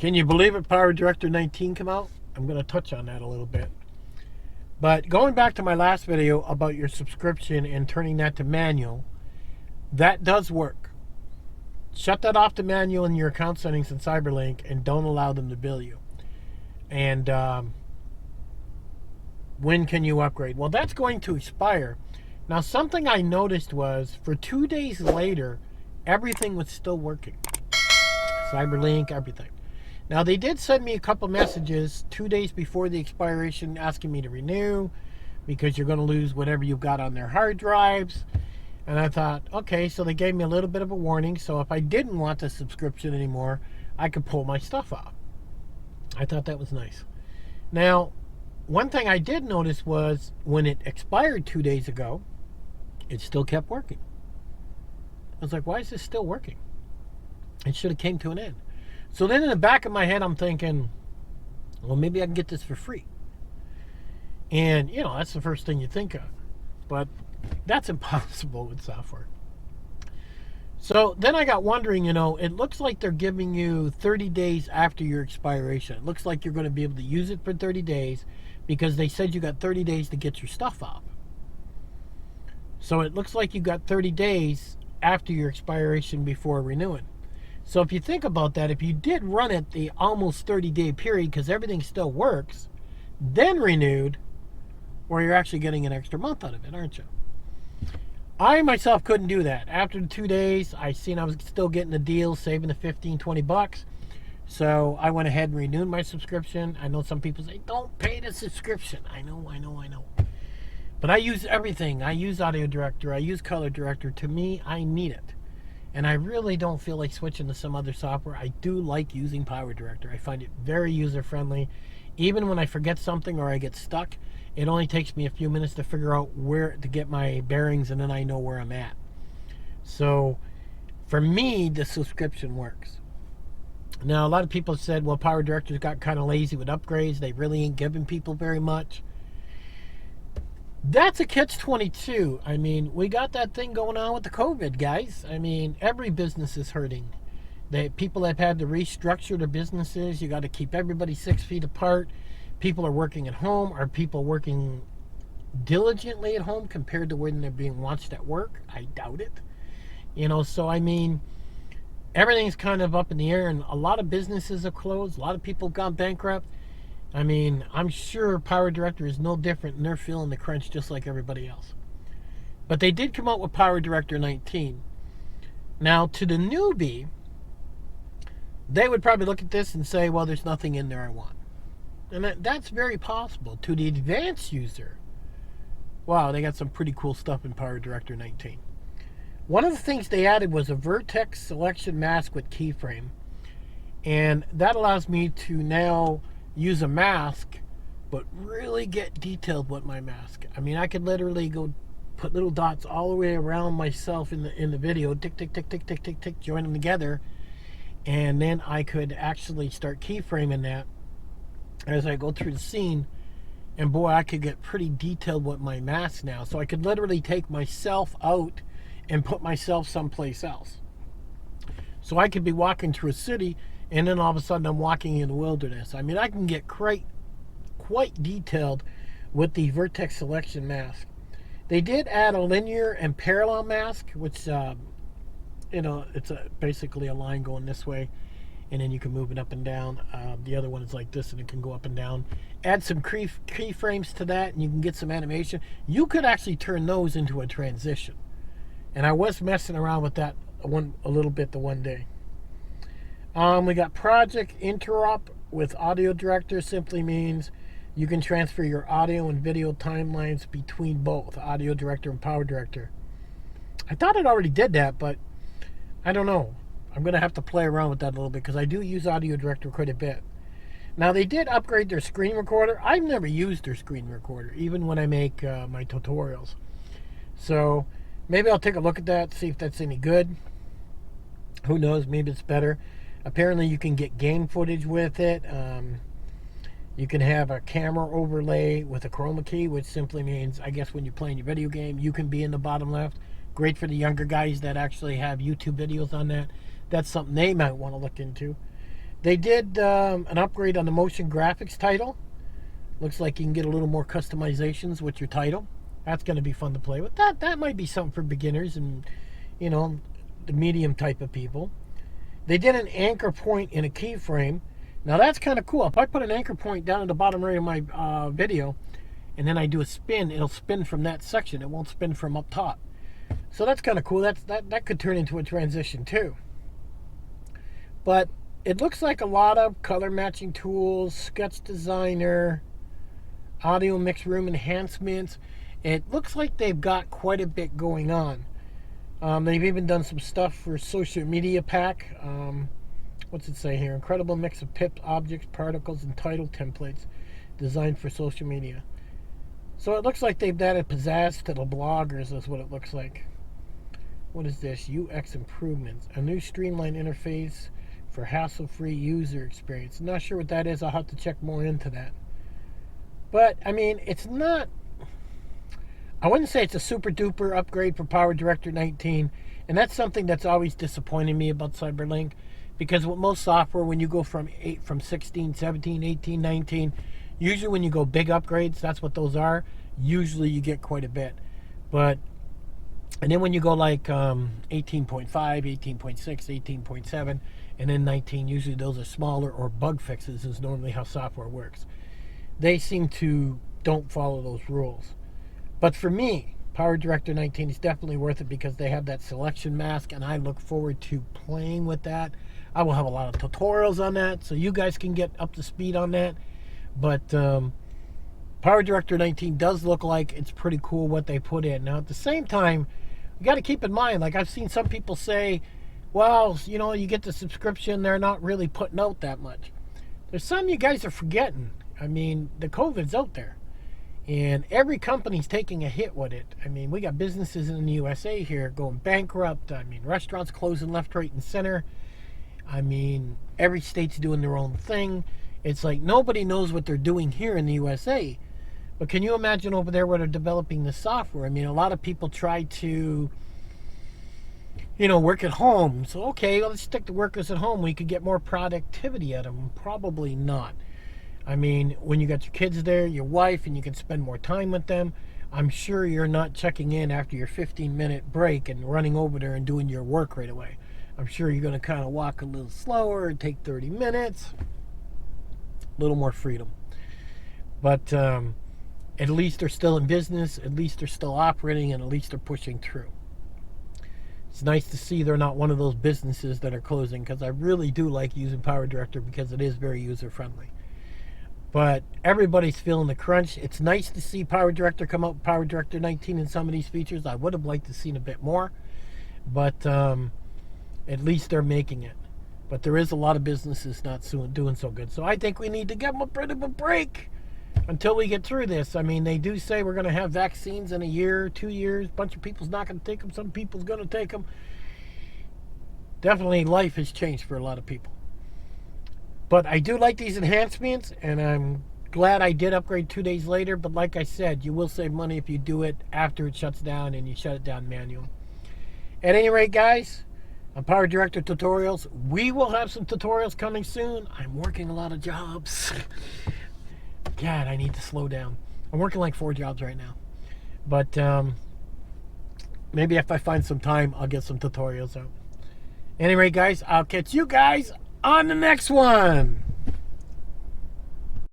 Can you believe it? PowerDirector 19 come out? I'm going to touch on that a little bit. But going back to my last video about your subscription and turning that to manual, that does work. Shut that off to manual in your account settings in Cyberlink and don't allow them to bill you. And when can you upgrade? Well, that's going to expire. Now, something I noticed was for 2 days later, everything was still working. Cyberlink, everything. Now, they did send me a couple messages 2 days before the expiration asking me to renew because you're going to lose whatever you've got on their hard drives. And I thought, okay, so they gave me a little bit of a warning. So if I didn't want the subscription anymore, I could pull my stuff off. I thought that was nice. Now, one thing I did notice was when it expired 2 days ago, it still kept working. I was like, why is this still working? It should have came to an end. So then in the back of my head, I'm thinking, well, maybe I can get this for free. And, you know, that's the first thing you think of. But that's impossible with software. So then I got wondering, you know, it looks like they're giving you 30 days after your expiration. It looks like you're going to be able to use it for 30 days because they said you got 30 days to get your stuff off. So it looks like you got 30 days after your expiration before renewing. So if you think about that, if you did run it the almost 30-day period because everything still works, then renewed, or you're actually getting an extra month out of it, aren't you? I myself couldn't do that. After the 2 days, I seen I was still getting the deal, saving the 15, 20 bucks. So I went ahead and renewed my subscription. I know some people say, don't pay the subscription. I know. But I use everything. I use PowerDirector. I use PowerDirector. To me, I need it. And I really don't feel like switching to some other software. I do like using PowerDirector. I find it very user-friendly. Even when I forget something or I get stuck, it only takes me a few minutes to figure out where to get my bearings, and then I know where I'm at. So for me, the subscription works. Now, a lot of people said, well, PowerDirector's got kind of lazy with upgrades. They really ain't giving people very much. That's a catch-22. I mean, we got that thing going on with the COVID, guys. I mean, every business is hurting. People have had to restructure their businesses. You got to keep everybody 6 feet apart. People are working at home. Are people working diligently at home compared to when they're being watched at work? I doubt it. You know, so I mean, everything's kind of up in the air, and a lot of businesses are closed. A lot of people have gone bankrupt. I mean, I'm sure PowerDirector is no different, and they're feeling the crunch just like everybody else. But they did come out with PowerDirector 19. Now, to the newbie, they would probably look at this and say, well, there's nothing in there I want. And that's very possible. To the advanced user, wow, they got some pretty cool stuff in PowerDirector 19. One of the things they added was a Vertex selection mask with Keyframe. And that allows me to now use a mask, but really get detailed with my mask. I mean, I could literally go put little dots all the way around myself in the video, tick, tick, tick, tick, tick, tick, tick, join them together. And then I could actually start keyframing that as I go through the scene. And boy, I could get pretty detailed with my mask now. So I could literally take myself out and put myself someplace else. So I could be walking through a city, and then all of a sudden I'm walking in the wilderness. I mean, I can get quite detailed with the Vertex selection mask. They did add a linear and parallel mask, which, you know, it's basically a line going this way, and then you can move it up and down. The other one is like this, and it can go up and down. Add some keyframes to that, and you can get some animation. You could actually turn those into a transition. And I was messing around with that a little bit the one day. We got Project Interop with PowerDirector. Simply means you can transfer your audio and video timelines between both PowerDirector and PowerDirector. I thought it already did that, but I don't know. I'm going to have to play around with that a little bit because I do use PowerDirector quite a bit. Now, they did upgrade their screen recorder. I've never used their screen recorder, even when I make my tutorials. So maybe I'll take a look at that, see if that's any good. Who knows? Maybe it's better. Apparently, you can get game footage with it. You can have a camera overlay with a chroma key, which simply means, I guess, when you're playing your video game, you can be in the bottom left. Great for the younger guys that actually have YouTube videos on that. That's something they might want to look into. They did an upgrade on the motion graphics title. Looks like you can get a little more customizations with your title. That's going to be fun to play with. That might be something for beginners and, you know, the medium type of people. They did an anchor point in a keyframe. Now that's kind of cool. If I put an anchor point down at the bottom right of my video, and then I do a spin, it'll spin from that section. It won't spin from up top. So that's kind of cool. That could turn into a transition too. But it looks like a lot of color matching tools, sketch designer, audio mix room enhancements. It looks like they've got quite a bit going on. They've even done some stuff for social media pack. What's it say here? Incredible mix of pips, objects, particles, and title templates designed for social media. So it looks like they've added pizzazz to the bloggers, is what it looks like. What is this? UX improvements. A new streamlined interface for hassle-free user experience. Not sure what that is. I'll have to check more into that. But, I mean, it's not... I wouldn't say it's a super-duper upgrade for PowerDirector 19. And that's something that's always disappointed me about Cyberlink. Because with most software, when you go from 16, 17, 18, 19... usually when you go big upgrades, that's what those are. Usually you get quite a bit. And then when you go like 18.5, 18.6, 18.7, and then 19, usually those are smaller or bug fixes is normally how software works. They seem to don't follow those rules. But for me, PowerDirector 19 is definitely worth it because they have that selection mask, and I look forward to playing with that. I will have a lot of tutorials on that, so you guys can get up to speed on that. But PowerDirector 19 does look like it's pretty cool what they put in. Now, at the same time, you got to keep in mind, like I've seen some people say, well, you know, you get the subscription, they're not really putting out that much. There's some you guys are forgetting. I mean, the COVID's out there. And every company's taking a hit with it. I mean, we got businesses in the USA here going bankrupt. I mean, restaurants closing left, right, and center. I mean, every state's doing their own thing. It's like nobody knows what they're doing here in the USA. But can you imagine over there where they're developing the software? I mean, a lot of people try to, you know, work at home. So, okay, well, let's stick to workers at home. We could get more productivity out of them. Probably not. I mean, when you got your kids there, your wife, and you can spend more time with them, I'm sure you're not checking in after your 15-minute break and running over there and doing your work right away. I'm sure you're going to kind of walk a little slower and take 30 minutes. A little more freedom. But at least they're still in business. At least they're still operating, and at least they're pushing through. It's nice to see they're not one of those businesses that are closing, because I really do like using PowerDirector because it is very user-friendly. But everybody's feeling the crunch. It's nice to see PowerDirector come out with PowerDirector 19 and some of these features. I would have liked to seen a bit more. But at least they're making it. But there is a lot of businesses not doing so good. So I think we need to give them a bit of a break until we get through this. I mean, they do say we're going to have vaccines in a year, 2 years. A bunch of people's not going to take them. Some people's going to take them. Definitely life has changed for a lot of people. But I do like these enhancements, and I'm glad I did upgrade 2 days later. But like I said, you will save money if you do it after it shuts down and you shut it down manual. At any rate, guys, on PowerDirector tutorials, we will have some tutorials coming soon. I'm working a lot of jobs. God, I need to slow down. I'm working like 4 jobs right now. But maybe if I find some time, I'll get some tutorials out. Anyway, guys, I'll catch you guys on the next one.